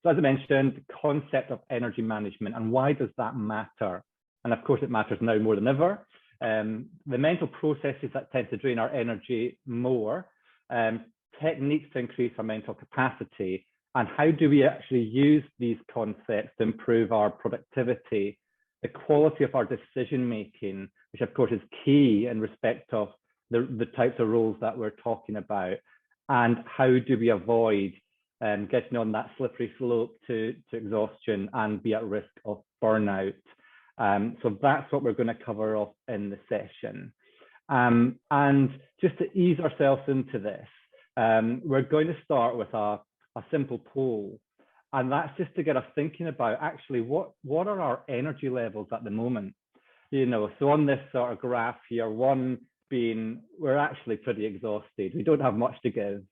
So as I mentioned, the concept of energy management, and why does that matter? And of course, it matters now more than ever. The mental processes that tend to drain our energy more, techniques to increase our mental capacity, and how do we actually use these concepts to improve our productivity, the quality of our decision making, which of course is key in respect of the types of roles that we're talking about, and how do we avoid getting on that slippery slope to exhaustion and be at risk of burnout. So that's what we're going to cover off in the session. And just to ease ourselves into this, we're going to start with a simple poll. And that's just to get us thinking about actually what are our energy levels at the moment? You know, so on this sort of graph here, 1 being we're actually pretty exhausted. We don't have much to give.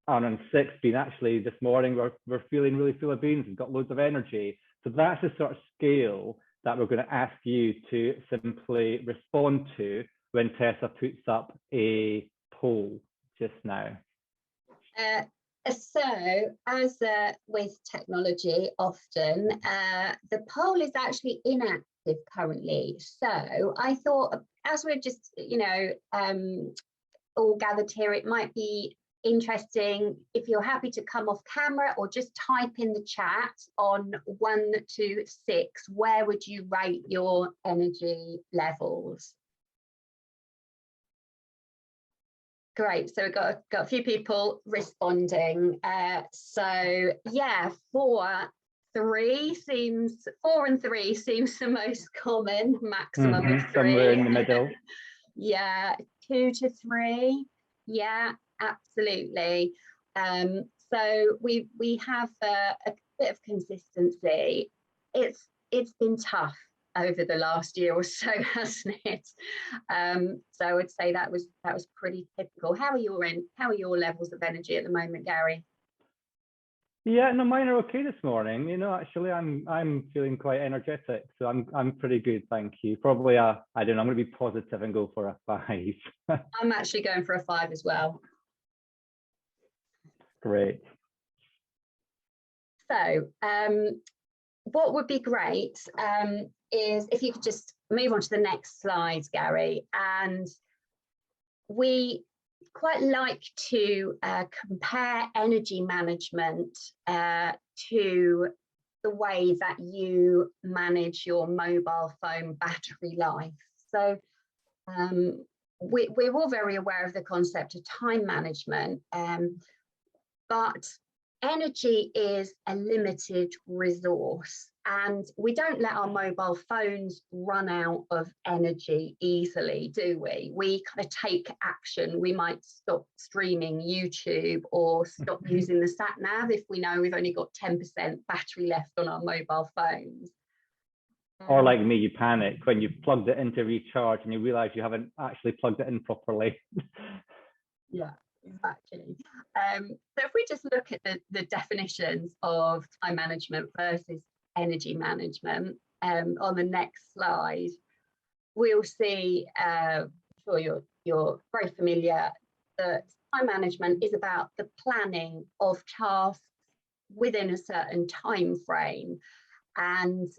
And on 6 being actually this morning, we're feeling really full of beans. We've got loads of energy. So that's the sort of scale that we're going to ask you to simply respond to when Tessa puts up a poll just now. So as with technology, often the poll is actually inactive currently. So I thought, as we're just, you know, all gathered here, it might be interesting if you're happy to come off camera or just type in the chat on 1 to 6, where would you rate your energy levels? Great, so we've got a few people responding. So yeah, 4 and 3 seems the most common, maximum of 3. Somewhere in the middle. Yeah, 2 to 3. Yeah, absolutely. So we have a bit of consistency. It's been tough over the last year or so, hasn't it? So I would say that was pretty typical. How are your levels of energy at the moment, Gary? Yeah, no, mine are okay this morning. You know, actually, I'm feeling quite energetic, so I'm pretty good, thank you. Probably I don't know, I'm going to be positive and go for a 5. I'm actually going for a 5 as well. Great. So what would be great is if you could just move on to the next slide, Gary. And we quite like to compare energy management to the way that you manage your mobile phone battery life. So we're all very aware of the concept of time management, but energy is a limited resource, and we don't let our mobile phones run out of energy easily, do we? We kind of take action. We might stop streaming YouTube or stop using the sat nav if we know we've only got 10% battery left on our mobile phones. Or like me, you panic when you've plugged it into recharge and you realize you haven't actually plugged it in properly. Yeah. Exactly. So if we just look at the definitions of time management versus energy management on the next slide, we'll see, I'm sure you're very familiar, that time management is about the planning of tasks within a certain time frame, and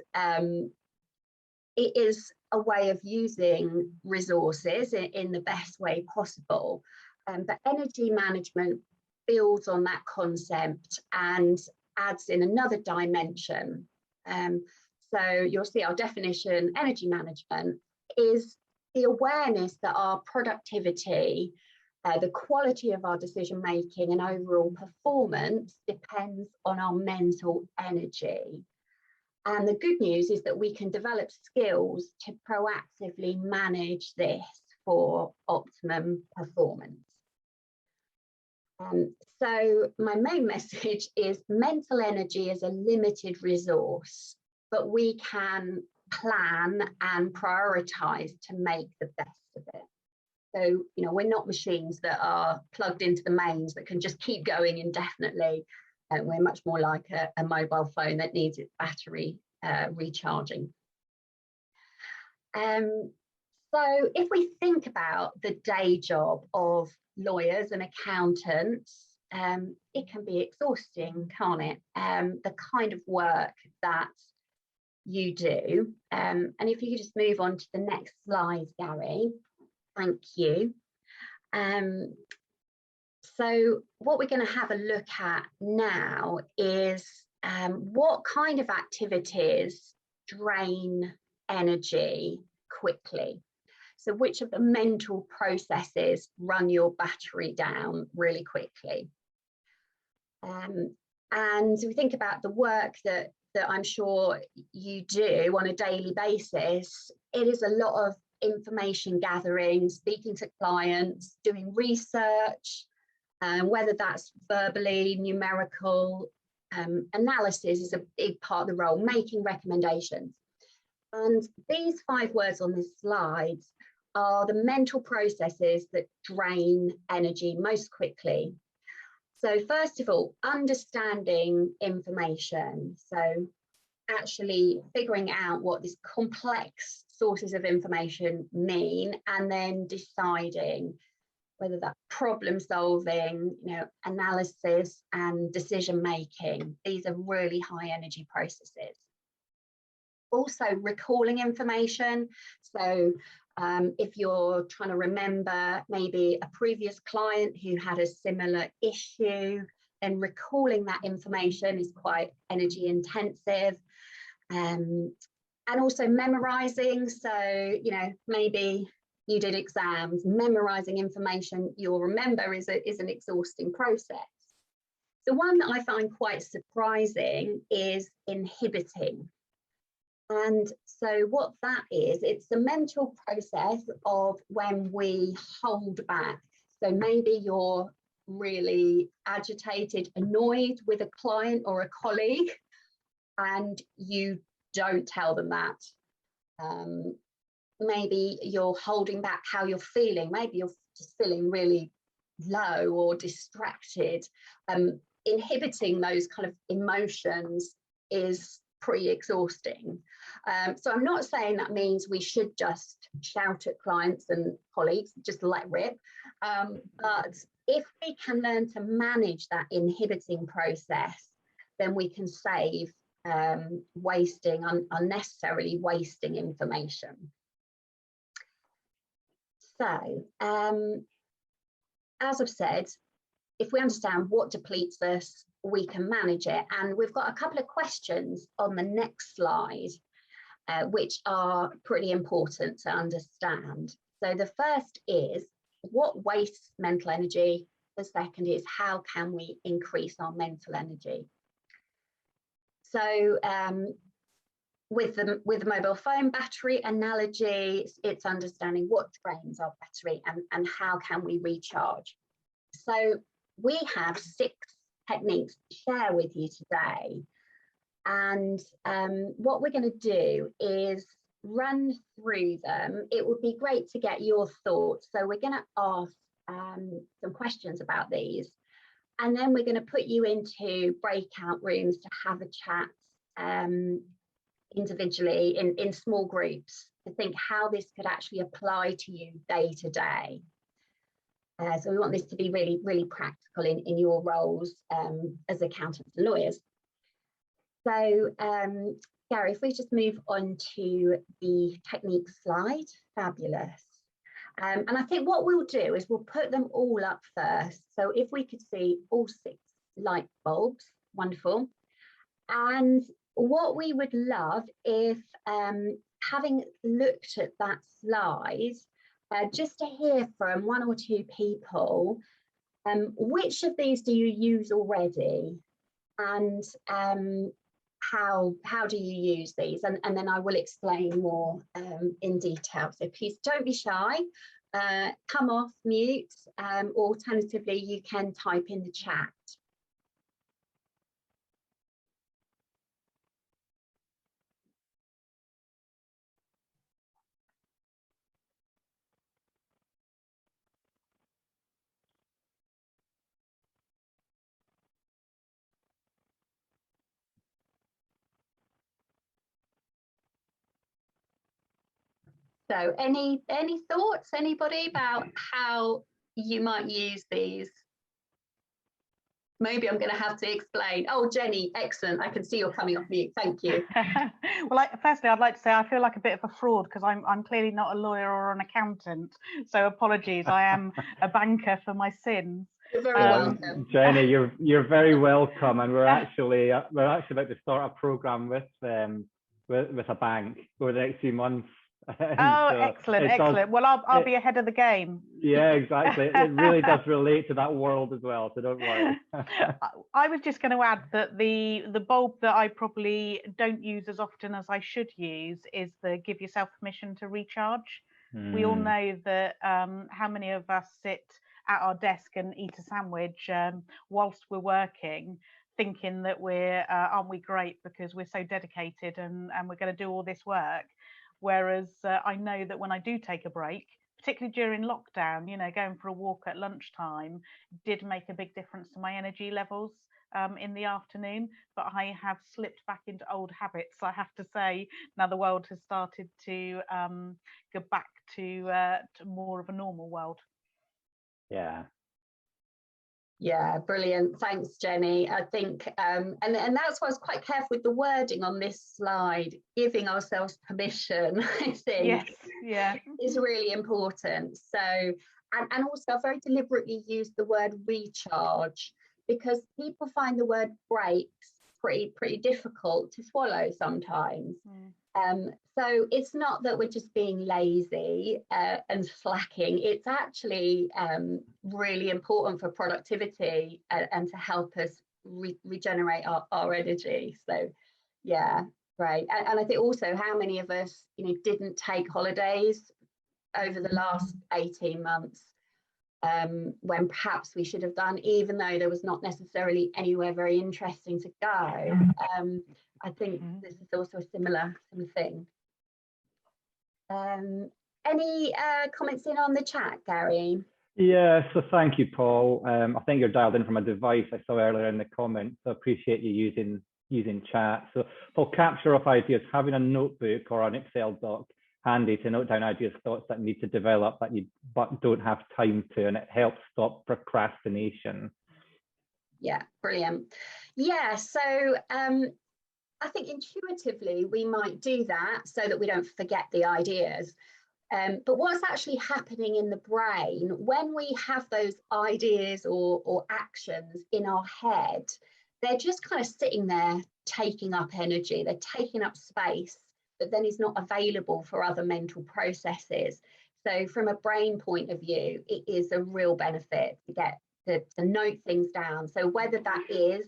it is a way of using resources in the best way possible. But energy management builds on that concept and adds in another dimension. So you'll see our definition: energy management is the awareness that our productivity, the quality of our decision making and overall performance depends on our mental energy. And the good news is that we can develop skills to proactively manage this for optimum performance. So my main message is mental energy is a limited resource, but we can plan and prioritize to make the best of it. So, you know, we're not machines that are plugged into the mains that can just keep going indefinitely. We're much more like a mobile phone that needs its battery recharging. So if we think about the day job of lawyers and accountants, it can be exhausting, can't it? The kind of work that you do. And if you could just move on to the next slide, Gary. Thank you. So what we're going to have a look at now is what kind of activities drain energy quickly. So which of the mental processes run your battery down really quickly? And we think about the work that I'm sure you do on a daily basis. It is a lot of information gathering, speaking to clients, doing research, whether that's verbally, numerical, analysis is a big part of the role, making recommendations. And these 5 words on this slide are the mental processes that drain energy most quickly. So first of all, understanding information. So actually figuring out what these complex sources of information mean, and then deciding whether that's problem solving, analysis and decision making. These are really high energy processes. Also recalling information. So if you're trying to remember maybe a previous client who had a similar issue, then recalling that information is quite energy intensive. And also memorizing. So, maybe you did exams, memorizing information you'll remember is an exhausting process. The one that I find quite surprising is inhibiting. And so what that is, it's the mental process of when we hold back. So maybe you're really agitated, annoyed with a client or a colleague, and you don't tell them that. Maybe you're holding back how you're feeling. Maybe you're just feeling really low or distracted. Inhibiting those kind of emotions is pretty exhausting. So I'm not saying that means we should just shout at clients and colleagues, just let rip. But if we can learn to manage that inhibiting process, then we can save unnecessarily wasting information. So, as I've said, if we understand what depletes us, we can manage it. And we've got a couple of questions on the next slide, which are pretty important to understand. So the first is, what wastes mental energy? The second is, how can we increase our mental energy? So with the mobile phone battery analogy, it's understanding what drains our battery and how can we recharge. So we have 6 techniques to share with you today. And what we're going to do is run through them. It would be great to get your thoughts. So we're going to ask some questions about these. And then we're going to put you into breakout rooms to have a chat individually in small groups to think how this could actually apply to you day to day. So we want this to be really, really practical in your roles as accountants and lawyers. So Gary, if we just move on to the technique slide, fabulous. And I think what we'll do is we'll put them all up first. So if we could see all 6 light bulbs, wonderful. And what we would love if, having looked at that slide, just to hear from 1 or 2 people, which of these do you use already? And how do you use these? And then I will explain more in detail. So please don't be shy, come off mute, alternatively you can type in the chat. So any thoughts, anybody, about how you might use these? Maybe I'm going to have to explain. Oh, Jenny, excellent. I can see you're coming off mute. Thank you. Well, firstly, I'd like to say I feel like a bit of a fraud because I'm clearly not a lawyer or an accountant. So apologies. I am a banker for my sins. You're very welcome. Jenny, you're very welcome, and we're actually about to start a program with a bank over the next few months. Oh, so excellent. Well, I'll be ahead of the game. Yeah, exactly. It really does relate to that world as well, so don't worry. I was just going to add that the bulb that I probably don't use as often as I should use is the give yourself permission to recharge. We all know that how many of us sit at our desk and eat a sandwich whilst we're working, thinking that aren't we great because we're so dedicated and we're going to do all this work. Whereas I know that when I do take a break, particularly during lockdown, going for a walk at lunchtime did make a big difference to my energy levels in the afternoon. But I have slipped back into old habits, I have to say, now the world has started to go back to more of a normal world. Yeah, brilliant. Thanks, Jenny. I think, and that's why I was quite careful with the wording on this slide. Giving ourselves permission, I think, is really important. So, and also I very deliberately used the word recharge because people find the word breaks pretty difficult to swallow sometimes. So it's not that we're just being lazy and slacking. It's actually really important for productivity and to help us regenerate our energy. So yeah, great. And I think also how many of us didn't take holidays over the last 18 months when perhaps we should have done, even though there was not necessarily anywhere very interesting to go. I think this is also a similar thing. Any comments in on the chat, Gary? Yeah, so thank you, Paul. I think you're dialed in from a device I saw earlier in the comments, so I appreciate you using chat. So Paul, capture of ideas, having a notebook or an Excel doc handy to note down ideas, thoughts that need to develop that you don't have time to, and it helps stop procrastination. Yeah, brilliant. Yeah, so I think intuitively we might do that so that we don't forget the ideas. But what's actually happening in the brain when we have those ideas or actions in our head, they're just kind of sitting there taking up energy, they're taking up space that then is not available for other mental processes. So from a brain point of view, it is a real benefit to get to note things down. So whether that is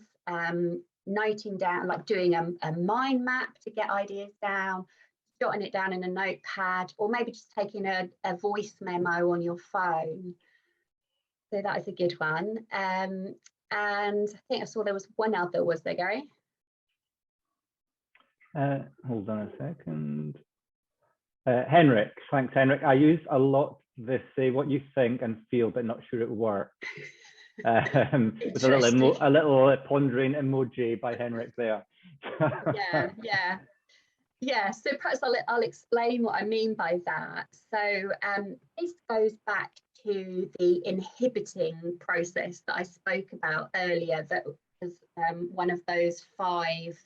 noting down, like doing a mind map to get ideas down, jotting it down in a notepad, or maybe just taking a voice memo on your phone. So that is a good one. And I think I saw there was one other, was there, Gary? Hold on a second. Henrik, thanks, Henrik. I use a lot this say what you think and feel, but not sure it works. With a little pondering emoji by Henrik there. Yeah. So perhaps I'll explain what I mean by that. So this goes back to the inhibiting process that I spoke about earlier. That was one of those 5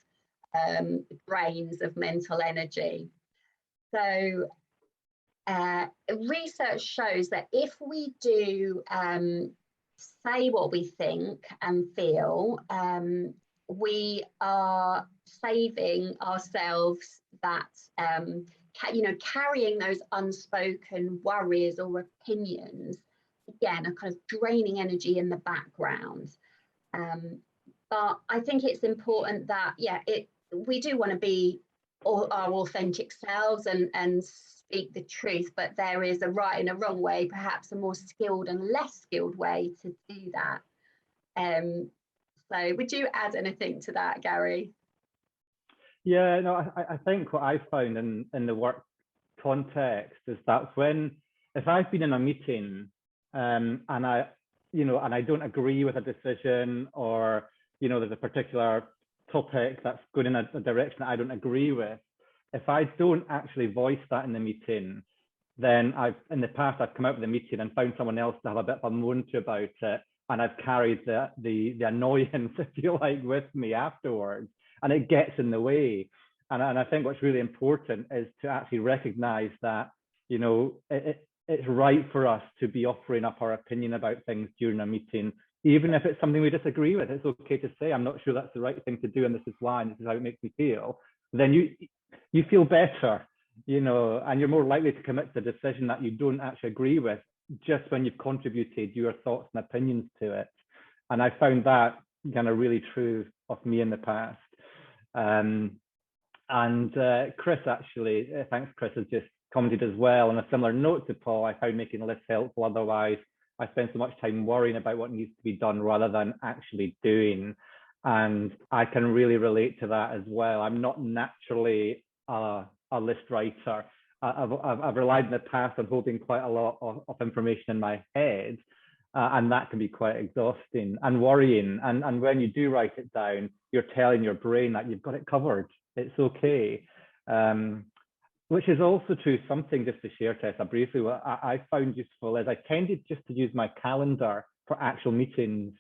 drains of mental energy. So research shows that if we do say what we think and feel, we are saving ourselves that, carrying those unspoken worries or opinions, again, are kind of draining energy in the background. But I think it's important that, we do want to be our authentic selves and speak the truth, but there is a right and a wrong way, perhaps a more skilled and less skilled way to do that. So would you add anything to that, Gary? Yeah, no, I think what I found in the work context is that if I've been in a meeting and I don't agree with a decision, or there's a particular topic that's going in a direction that I don't agree with, if I don't actually voice that in the meeting, then in the past I've come out of the meeting and found someone else to have a bit of a moan to about it, and I've carried the annoyance, if you like, with me afterwards, and it gets in the way. And I think what's really important is to actually recognize that, you know, it's right for us to be offering up our opinion about things during a meeting, even if it's something we disagree with. It's okay to say, I'm not sure that's the right thing to do, and this is why, and this is how it makes me feel. Then you feel better, you know, and you're more likely to commit to a decision that you don't actually agree with, just when you've contributed your thoughts and opinions to it. And I found that kind of really true of me in the past. Chris, actually, thanks, Chris, has just commented as well on a similar note to Paul. I found making lists helpful. Otherwise, I spend so much time worrying about what needs to be done rather than actually doing. And I can really relate to that as well. I'm not naturally a list writer. I've relied in the past on holding quite a lot of information in my head, and that can be quite exhausting and worrying. And when you do write it down, you're telling your brain that you've got it covered. It's okay. Which is also true, something just to share, Tessa, briefly, what I found useful is I tended just to use my calendar for actual meetings.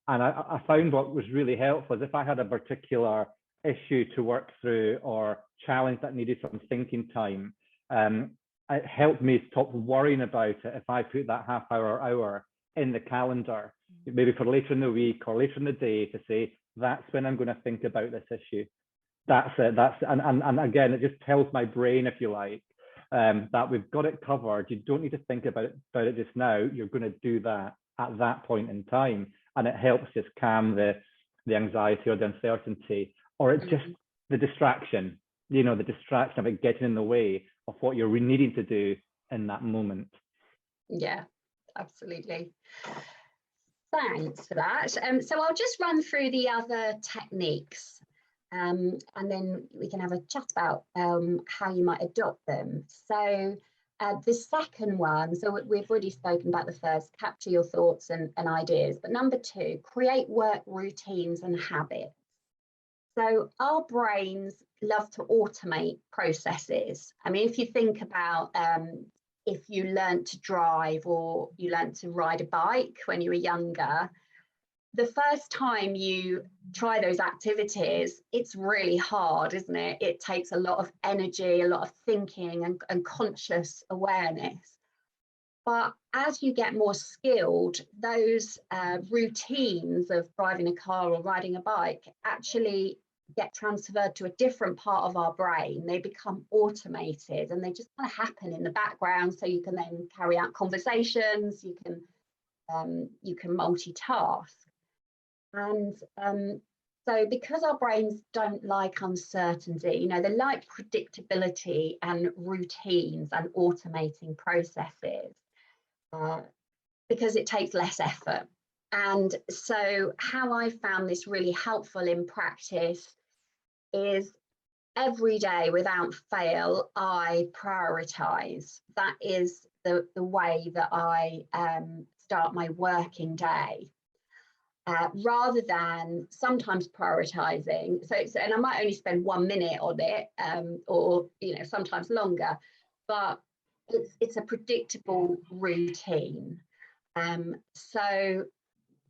And I found what was really helpful is if I had a particular issue to work through or challenge that needed some thinking time, it helped me stop worrying about it if I put that half hour or hour in the calendar, maybe for later in the week or later in the day, to say, that's when I'm going to think about this issue. That's it. And again, it just tells my brain, if you like, that we've got it covered. You don't need to think about it just now. You're going to do that at that point in time, and it helps just calm the anxiety or the uncertainty, or it's just the distraction. You know, the distraction of it getting in the way of what you're needing to do in that moment. Yeah, absolutely. Thanks for that. So I'll just run through the other techniques. And then we can have a chat about how you might adopt them. So the second one, so we've already spoken about the first, capture your thoughts and ideas. But number 2, create work routines and habits. So our brains love to automate processes. I mean, if you think about if you learned to drive or you learned to ride a bike when you were younger, the first time you try those activities, it's really hard, isn't it? It takes a lot of energy, a lot of thinking and conscious awareness. But as you get more skilled, those routines of driving a car or riding a bike actually get transferred to a different part of our brain. They become automated and they just kind of happen in the background. So you can then carry out conversations, you can multitask. And so because our brains don't like uncertainty, you know, they like predictability and routines and automating processes because it takes less effort. And so how I found this really helpful in practice is every day without fail, I prioritize. That is the way that I start my working day. Rather than sometimes prioritizing, and I might only spend 1 minute on it, or you know, sometimes longer, but it's a predictable routine. So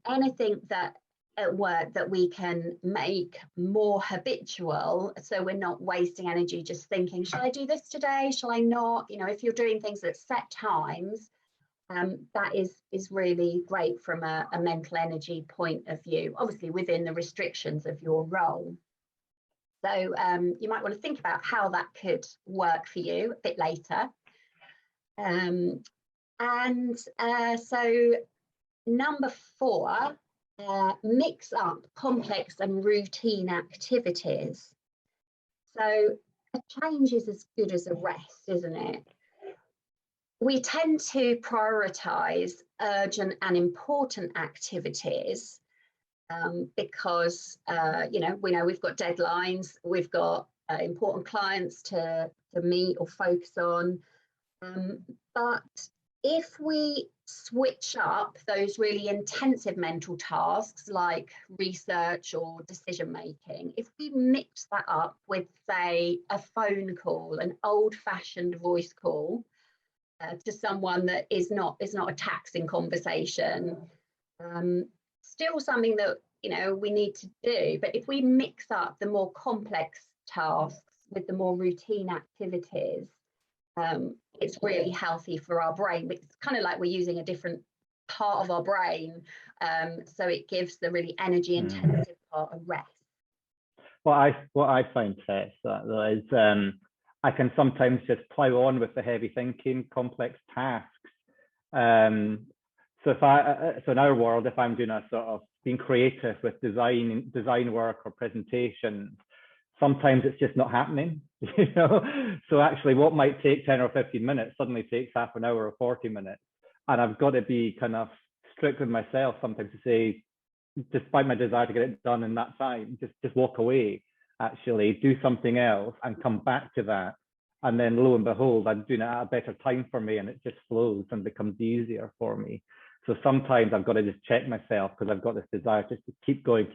anything that at work that we can make more habitual, so we're not wasting energy just thinking, shall I do this today? Shall I not? You know, if you're doing things at set times. That is really great from a mental energy point of view, obviously within the restrictions of your role. So you might want to think about how that could work for you a bit later. So number 4, mix up complex and routine activities. So a change is as good as a rest, isn't it? We tend to prioritise urgent and important activities because, you know, we know we've got deadlines, we've got important clients to meet or focus on. But if we switch up those really intensive mental tasks like research or decision making, if we mix that up with, say, a phone call, an old-fashioned voice call, to someone that is not a taxing conversation, Still something that, you know, we need to do, but if we mix up the more complex tasks with the more routine activities, it's really healthy for our brain. It's kind of like we're using a different part of our brain, so it gives the really energy intensive part a rest. What I find, Tess, is I can sometimes just plow on with the heavy thinking, complex tasks. So in our world, if I'm doing a sort of being creative with design work or presentations, sometimes it's just not happening, you know. So actually, what might take 10 or 15 minutes suddenly takes half an hour or 40 minutes, and I've got to be kind of strict with myself sometimes to say, despite my desire to get it done in that time, just walk away, actually do something else and come back to that. And then lo and behold, I'm doing it at a better time for me, and it just flows and becomes easier for me. So sometimes I've got to just check myself, because I've got this desire just to keep going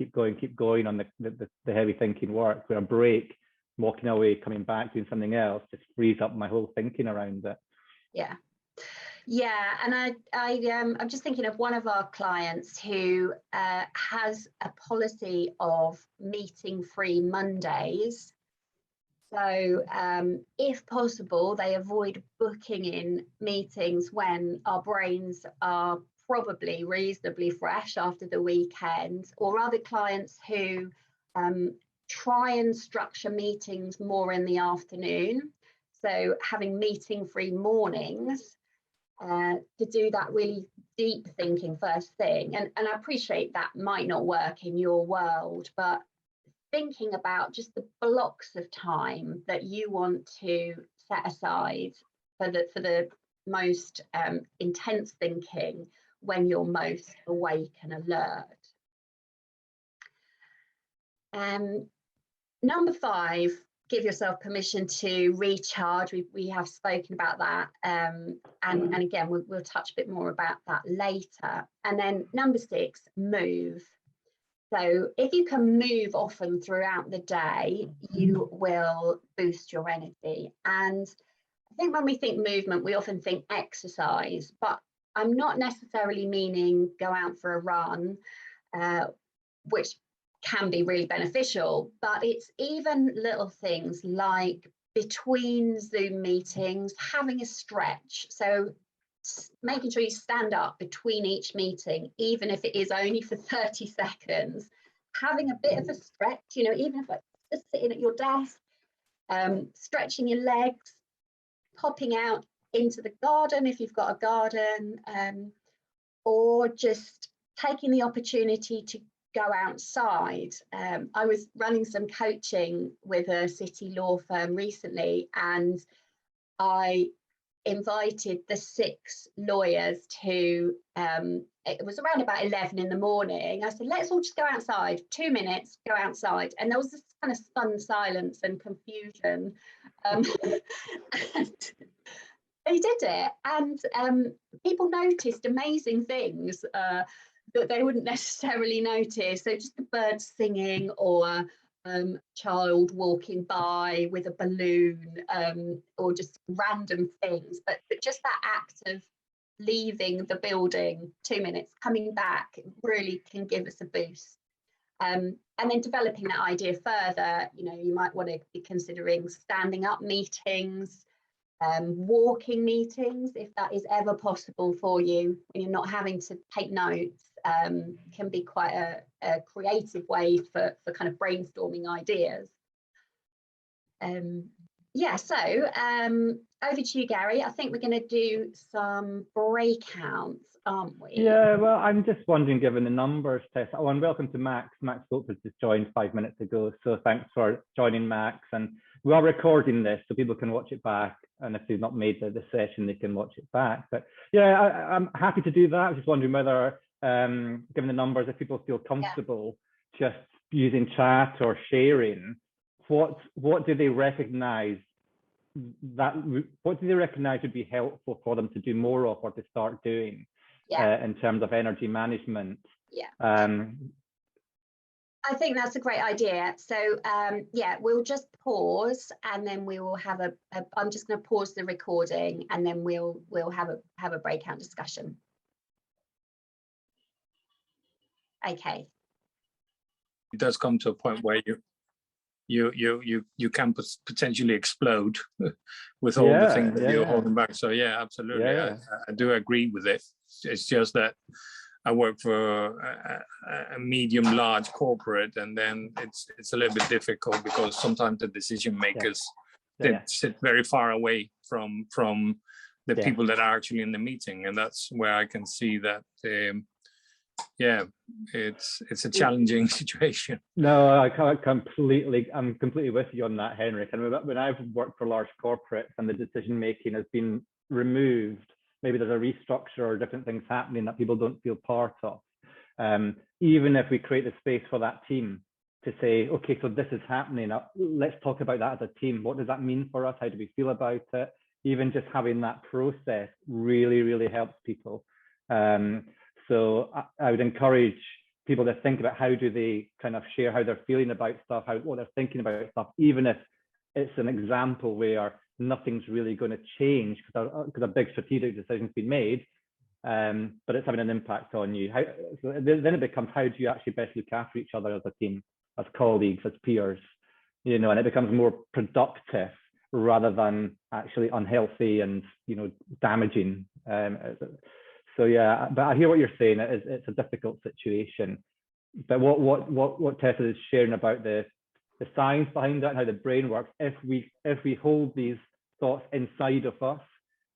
on the heavy thinking work, where a break, walking away, coming back, doing something else, just frees up my whole thinking around it. Yeah, and I'm just thinking of one of our clients who has a policy of meeting-free Mondays. So if possible, they avoid booking in meetings when our brains are probably reasonably fresh after the weekend, or other clients who try and structure meetings more in the afternoon. So having meeting-free mornings to do that really deep thinking first thing. And I appreciate that might not work in your world, but thinking about just the blocks of time that you want to set aside for the most intense thinking when you're most awake and alert. Number 5, give yourself permission to recharge. We have spoken about that, and again we'll touch a bit more about that later. And then number 6, move. So if you can move often throughout the day, you will boost your energy. And I think when we think movement, we often think exercise, but I'm not necessarily meaning go out for a run, which can be really beneficial, but it's even little things like between Zoom meetings, having a stretch. So making sure you stand up between each meeting, even if it is only for 30 seconds, having a bit of a stretch, you know, even if it's just sitting at your desk, stretching your legs, popping out into the garden if you've got a garden, or just taking the opportunity to go outside. I was running some coaching with a city law firm recently, and I invited the 6 lawyers to, it was around about 11 in the morning. I said, let's all just go outside, 2 minutes, go outside. And there was this kind of stunned silence and confusion. And they did it. And people noticed amazing things that they wouldn't necessarily notice. So just the birds singing, or child walking by with a balloon, or just random things, but just that act of leaving the building, 2 minutes, coming back, really can give us a boost. And then developing that idea further, you know, you might want to be considering standing up meetings, walking meetings, if that is ever possible for you, when you're not having to take notes. Can be quite a creative way for kind of brainstorming ideas. So over to you, Gary. I think we're going to do some breakouts, aren't we? Yeah, well, I'm just wondering, given the numbers, Tessa. Oh, and welcome to Max. Max Gold has just joined 5 minutes ago, so thanks for joining, Max. And we are recording this so people can watch it back, and if they've not made the session, they can watch it back. But yeah, I'm happy to do that. I was just wondering whether, given the numbers, if people feel comfortable just using chat or sharing, what do they recognize would be helpful for them to do more of, or to start doing in terms of energy management? I think that's a great idea. So we'll just pause, and then we will have I'm just going to pause the recording, and then we'll have a breakout discussion. Okay. It does come to a point where you can potentially explode with all the things that you're holding back. So yeah, absolutely. I do agree with it. It's just that I work for a medium large corporate, and then it's a little bit difficult because sometimes the decision makers sit very far away from the people that are actually in the meeting, and that's where I can see that it's a challenging situation. No, I'm completely with you on that, Henrik. And when I've worked for large corporates and the decision making has been removed, maybe there's a restructure or different things happening that people don't feel part of. Even if we create the space for that team to say, okay, so this is happening, let's talk about that as a team. What does that mean for us? How do we feel about it? Even just having that process really, really helps people. So I would encourage people to think about how do they kind of share how they're feeling about stuff, what they're thinking about stuff, even if it's an example where nothing's really going to change because a big strategic decision's been made, but it's having an impact on you. So then it becomes, how do you actually best look after each other as a team, as colleagues, as peers, you know, and it becomes more productive rather than actually unhealthy and, you know, damaging. So yeah, but I hear what you're saying. It's a difficult situation. But what Tessa is sharing about the science behind that and how the brain works, if we hold these thoughts inside of us,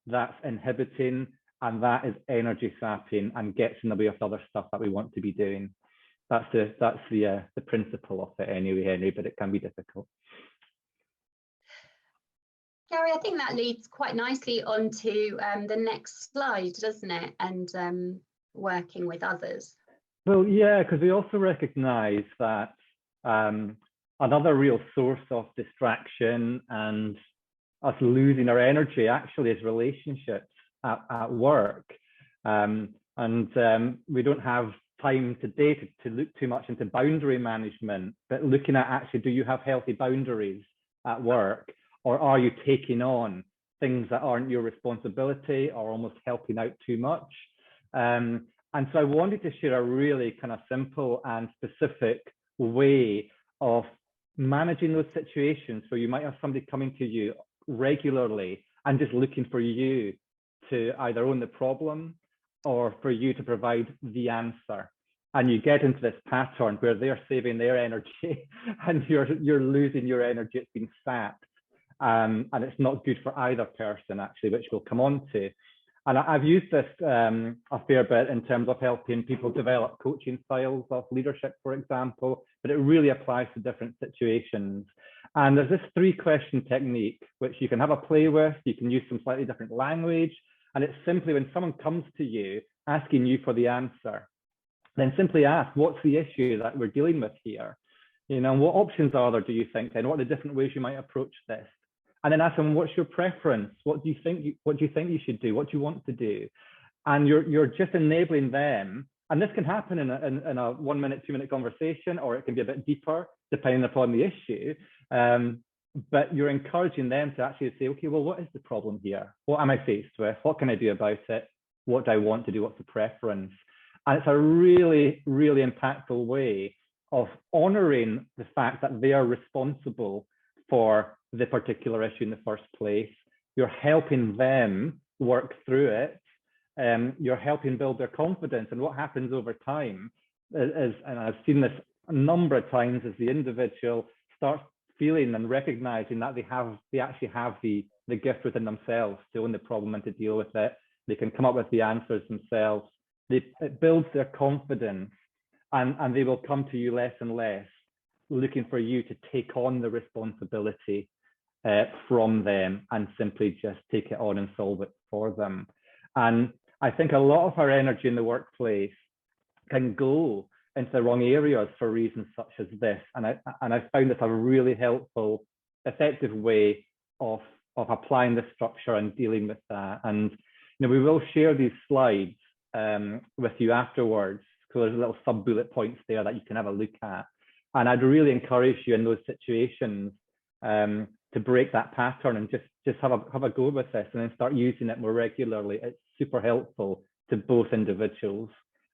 that's inhibiting, and that is energy sapping and gets in the way of other stuff that we want to be doing. That's the principle of it anyway, Henry, but it can be difficult. Gary, I think that leads quite nicely onto the next slide, doesn't it? And working with others. Well, yeah, because we also recognise that another real source of distraction and us losing our energy actually is relationships at work. And we don't have time today to look too much into boundary management, but looking at actually, do you have healthy boundaries at work? Or are you taking on things that aren't your responsibility or almost helping out too much? And so I wanted to share a really kind of simple and specific way of managing those situations where you might have somebody coming to you regularly and just looking for you to either own the problem or for you to provide the answer. And you get into this pattern where they're saving their energy and you're losing your energy. It's been sapped. And it's not good for either person, actually, which we'll come on to. And I've used this a fair bit in terms of helping people develop coaching styles of leadership, for example, but it really applies to different situations. And there's this 3-question technique, which you can have a play with. You can use some slightly different language. And it's simply when someone comes to you asking you for the answer, then simply ask, what's the issue that we're dealing with here? You know, what options are there, do you think? And what are the different ways you might approach this? And then ask them, what's your preference? What do you think you should do? What do you want to do? And you're just enabling them. And this can happen in a 1 minute, 2 minute conversation, or it can be a bit deeper depending upon the issue. But you're encouraging them to actually say, okay, well, what is the problem here? What am I faced with? What can I do about it? What do I want to do? What's the preference? And it's a really, really impactful way of honoring the fact that they are responsible for the particular issue in the first place. You're helping them work through it. You're helping build their confidence. And what happens over time is, and I've seen this a number of times, as the individual starts feeling and recognizing that they actually have the gift within themselves to own the problem and to deal with it. They can come up with the answers themselves. It builds their confidence, and they will come to you less and less, looking for you to take on the responsibility from them and simply just take it on and solve it for them. And I think a lot of our energy in the workplace can go into the wrong areas for reasons such as this. And I found this a really helpful, effective way of applying the structure and dealing with that. And we will share these slides with you afterwards, because there's little sub-bullet points there that you can have a look at. And I'd really encourage you in those situations to break that pattern and just have a go with this and then start using it more regularly. It's super helpful to both individuals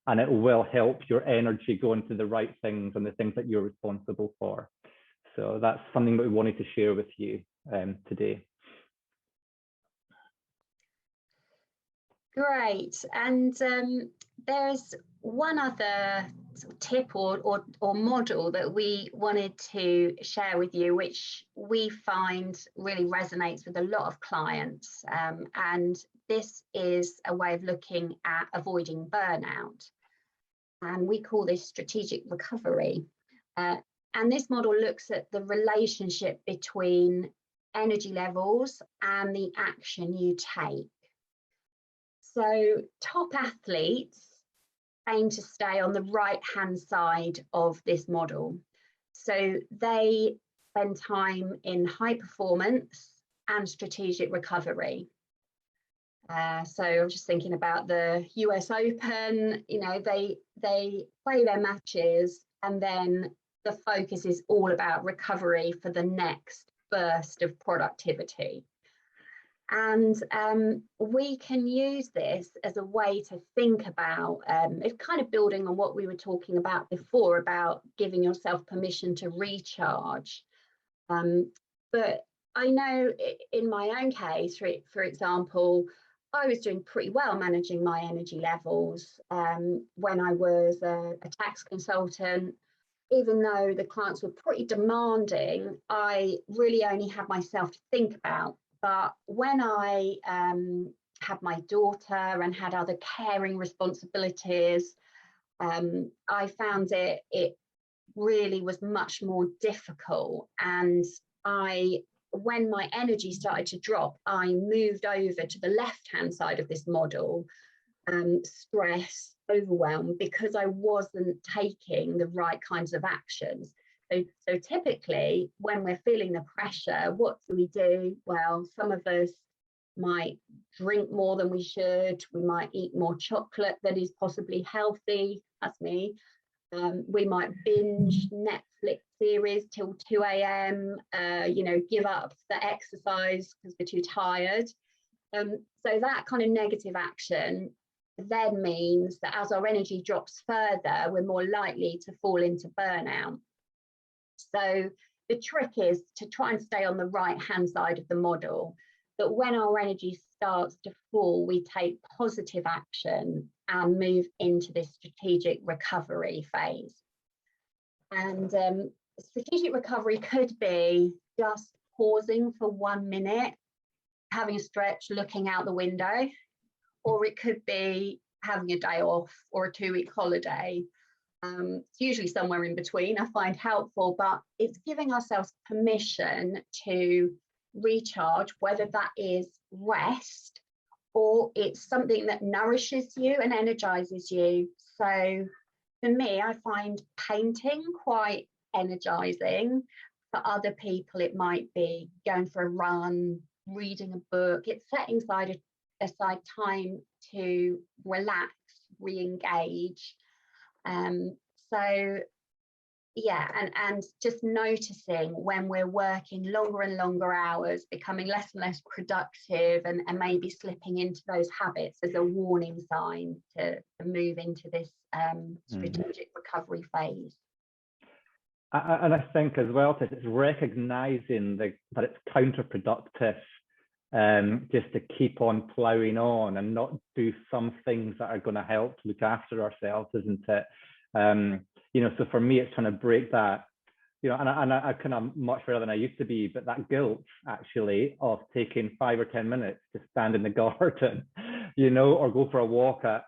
and it will help your energy go into the right things and the things that you're responsible for. So that's something that we wanted to share with you today. Great. And there's one other sort of tip or model that we wanted to share with you, which we find really resonates with a lot of clients. And this is a way of looking at avoiding burnout. And we call this strategic recovery. And this model looks at the relationship between energy levels and the action you take. So top athletes aim to stay on the right-hand side of this model. So they spend time in high performance and strategic recovery. So I'm just thinking about the US Open, you know, they play their matches and then the focus is all about recovery for the next burst of productivity. And we can use this as a way to think about, it's kind of building on what we were talking about before, about giving yourself permission to recharge. But I know in my own case, for example, I was doing pretty well managing my energy levels when I was a tax consultant. Even though the clients were pretty demanding, I really only had myself to think about. But when I had my daughter and had other caring responsibilities, I found it really was much more difficult. And when my energy started to drop, I moved over to the left-hand side of this model, stress, overwhelm, because I wasn't taking the right kinds of actions. So typically, when we're feeling the pressure, what do? Well, some of us might drink more than we should. We might eat more chocolate that is possibly healthy. That's me. We might binge Netflix series till 2 a.m., give up the exercise because we're too tired. So that kind of negative action then means that as our energy drops further, we're more likely to fall into burnout. So the trick is to try and stay on the right-hand side of the model, that when our energy starts to fall, we take positive action and move into this strategic recovery phase. And strategic recovery could be just pausing for 1 minute, having a stretch, looking out the window, or it could be having a day off or a 2-week holiday. It's usually somewhere in between, I find helpful, but it's giving ourselves permission to recharge, whether that is rest or it's something that nourishes you and energizes you. So for me, I find painting quite energizing. For other people, it might be going for a run, reading a book. It's setting aside time to relax, re-engage. So yeah, and just noticing when we're working longer and longer hours, becoming less and less productive and maybe slipping into those habits as a warning sign to move into this strategic recovery phase. And I think as well, Tess, it's recognizing that it's counterproductive just to keep on ploughing on and not do some things that are going to help look after ourselves, isn't it? So for me, it's trying to break that, and I kind of much better than I used to be, but that guilt actually of taking 5 or 10 minutes to stand in the garden, or go for a walk. I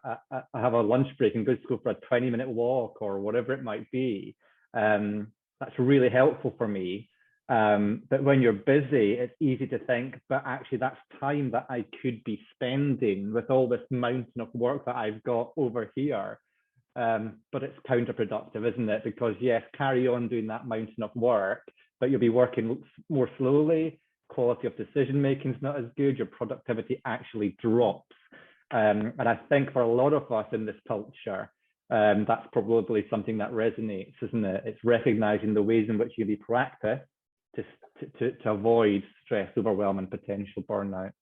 have a lunch break and go for a 20-minute walk or whatever it might be. That's really helpful for me. But when you're busy, it's easy to think, but actually that's time that I could be spending with all this mountain of work that I've got over here. But it's counterproductive, isn't it? Because yes, carry on doing that mountain of work, but you'll be working more slowly. Quality of decision making is not as good. Your productivity actually drops. And I think for a lot of us in this culture, that's probably something that resonates, isn't it? It's recognizing the ways in which you be proactive to avoid stress, overwhelm, and potential burnout.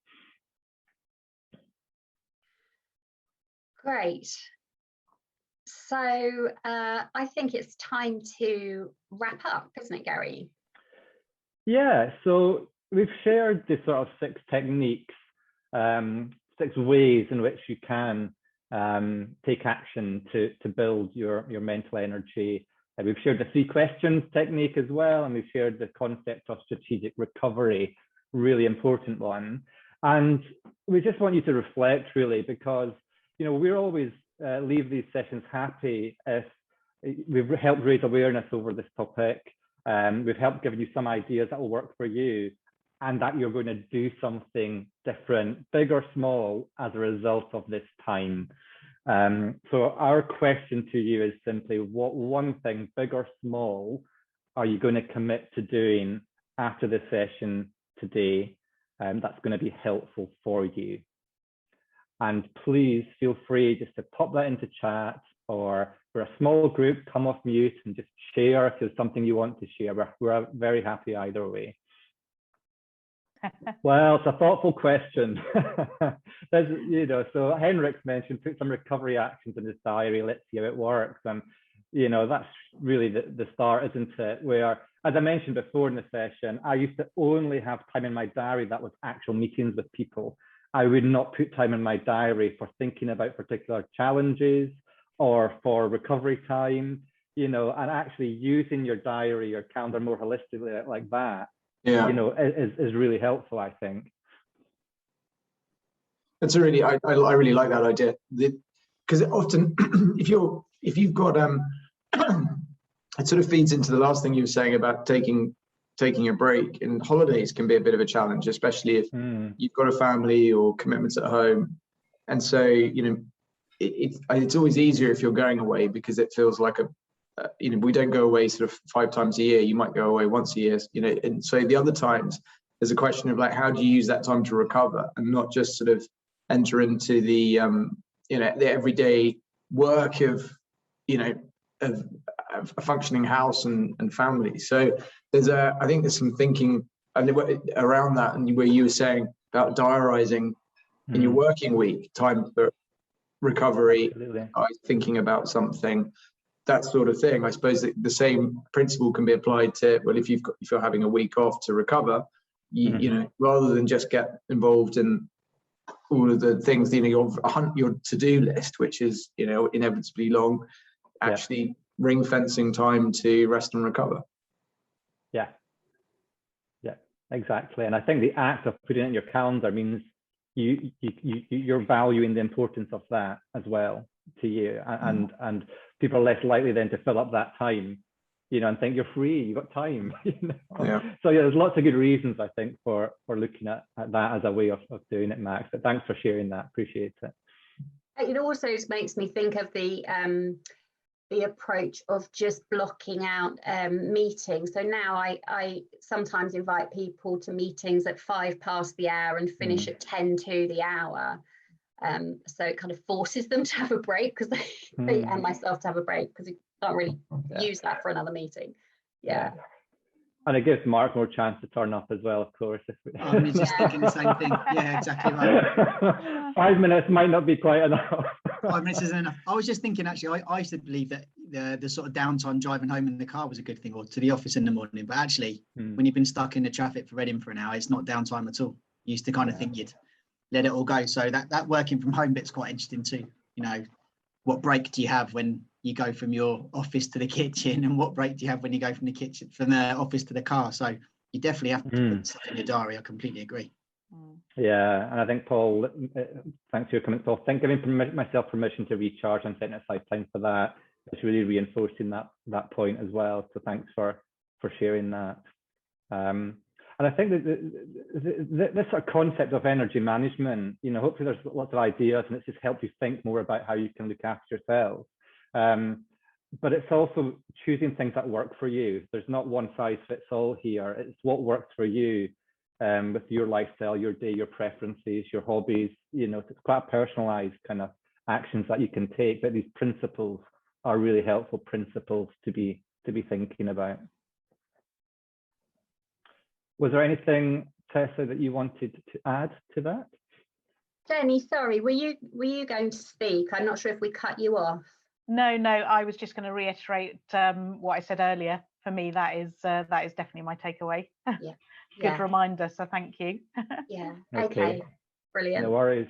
Great. So I think it's time to wrap up, isn't it, Gary? Yeah, so we've shared the sort of 6 techniques, 6 ways in which you can take action to build your mental energy. We've shared the 3 questions technique as well, and we've shared the concept of strategic recovery, really important one. And we just want you to reflect, really, because we're always leave these sessions happy if we've helped raise awareness over this topic. We've helped give you some ideas that will work for you, and that you're going to do something different, big or small, as a result of this time. So our question to you is simply, what one thing, big or small, are you going to commit to doing after the session today that's going to be helpful for you? And please feel free just to pop that into chat, or for a small group, come off mute and just share if there's something you want to share. We're very happy either way. Well, it's a thoughtful question. So Henrik's mentioned, put some recovery actions in his diary, let's see how it works. And, that's really the start, isn't it? Where, as I mentioned before in the session, I used to only have time in my diary that was actual meetings with people. I would not put time in my diary for thinking about particular challenges or for recovery time, and actually using your diary, your calendar more holistically like that. Yeah, is really helpful, I think. That's I really like that idea, because often if you've got it sort of feeds into the last thing you were saying about taking a break, and holidays can be a bit of a challenge, especially if you've got a family or commitments at home. And so it's always easier if you're going away, because it feels like we don't go away sort of 5 times a year. You might go away once a year, and so the other times there's a question of like, how do you use that time to recover and not just sort of enter into the the everyday work of a functioning house and family. So I think there's some thinking around that, and where you were saying about diarizing in your working week, time for recovery, thinking about something, that sort of thing. I suppose that the same principle can be applied to, well, if you're having a week off to recover, rather than just get involved in all of the things, your to-do list, which is inevitably long, actually ring fencing time to rest and recover. Yeah, exactly. And I think the act of putting it in your calendar means you're valuing the importance of that as well to you, and people are less likely then to fill up that time, and think you're free, you've got time. So there's lots of good reasons, I think, for looking at that as a way of doing it, Max. But thanks for sharing that, appreciate it. It also makes me think of the approach of just blocking out meetings. So now I sometimes invite people to meetings at 5 past the hour and finish at 10 to the hour. So it kind of forces them to have a break, because they and myself to have a break, because you can't really use that for another meeting. And it gives Mark more chance to turn up as well, of course. I'm just thinking the same thing. Yeah, exactly right. 5 minutes might not be quite enough. 5 minutes isn't enough. I was just thinking, actually, I used to believe that the sort of downtime driving home in the car was a good thing, or to the office in the morning. But actually, when you've been stuck in the traffic for Reading for an hour, it's not downtime at all. You used to kind of think you'd let it all go. So that working from home bit's quite interesting too. What break do you have when you go from your office to the kitchen, and what break do you have when you go from the office to the car? So you definitely have to put stuff in your diary. I completely agree. Yeah, and I think, Paul, thanks for your comments, Paul. I think giving myself permission to recharge and setting aside time for that is really reinforcing that point as well. So thanks for sharing that. And I think that this sort of concept of energy management, hopefully there's lots of ideas, and it's just helped you think more about how you can look after yourself. But it's also choosing things that work for you. There's not one size fits all here. It's what works for you with your lifestyle, your day, your preferences, your hobbies. It's quite personalized kind of actions that you can take. But these principles are really helpful principles to be thinking about. Was there anything, Tessa, that you wanted to add to that? Jenny, sorry, were you going to speak? I'm not sure if we cut you off. No, I was just going to reiterate what I said earlier. For me, that is definitely my takeaway. Yeah. Good reminder. So thank you. Yeah. Okay. Brilliant. No worries.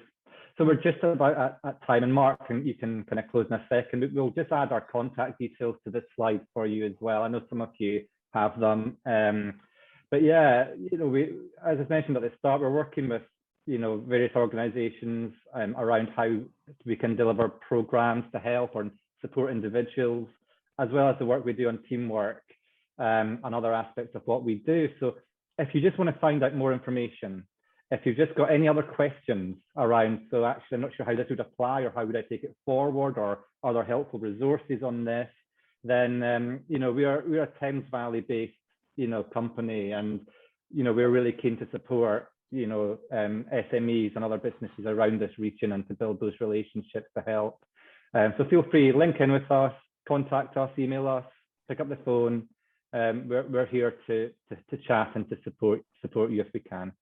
So we're just about at time, and Mark, and you can kind of close in a second. We'll just add our contact details to this slide for you as well. I know some of you have them, but yeah, you know, we, as I mentioned at the start, we're working with, you know, various organisations around how we can deliver programs to help or support individuals, as well as the work we do on teamwork and other aspects of what we do. So if you just want to find out more information, if you've just got any other questions around, so actually I'm not sure how this would apply or how would I take it forward, or are there helpful resources on this, then you know, we are a Thames Valley based, you know, company, and you know, we're really keen to support, you know, SMEs and other businesses around this region and to build those relationships to help. So feel free, link in with us, contact us, email us, pick up the phone. We're here to chat and to support you if we can.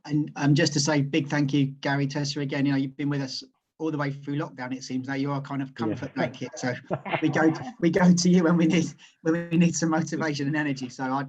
And just to say big thank you, Gary, Tessa, again, you know, you've been with us all the way through lockdown. It seems now you are kind of comfort blanket. So we go to you when we need some motivation and energy. So I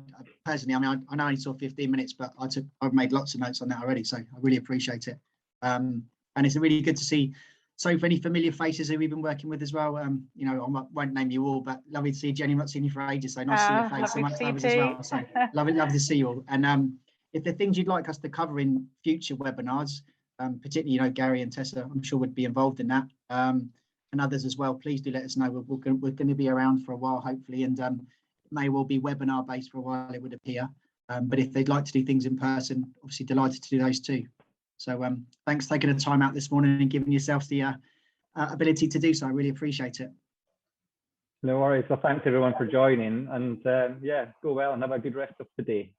personally, I mean, I know I only saw 15 minutes, but I've made lots of notes on that already. So I really appreciate it. And it's really good to see so many familiar faces who we've been working with as well. You know, I won't name you all, but lovely to see Jenny. Not seen you for ages, so nice to see your face amongst others as well. So lovely to see you all. And if there are things you'd like us to cover in future webinars, particularly, you know, Gary and Tessa, I'm sure would be involved in that, and others as well, please do let us know. We're going to be around for a while, hopefully, and it may well be webinar based for a while, it would appear. But if they'd like to do things in person, obviously delighted to do those too. So thanks for taking the time out this morning and giving yourselves the ability to do so. I really appreciate it. No worries. Well, thanks everyone for joining, and yeah, go well and have a good rest of the day.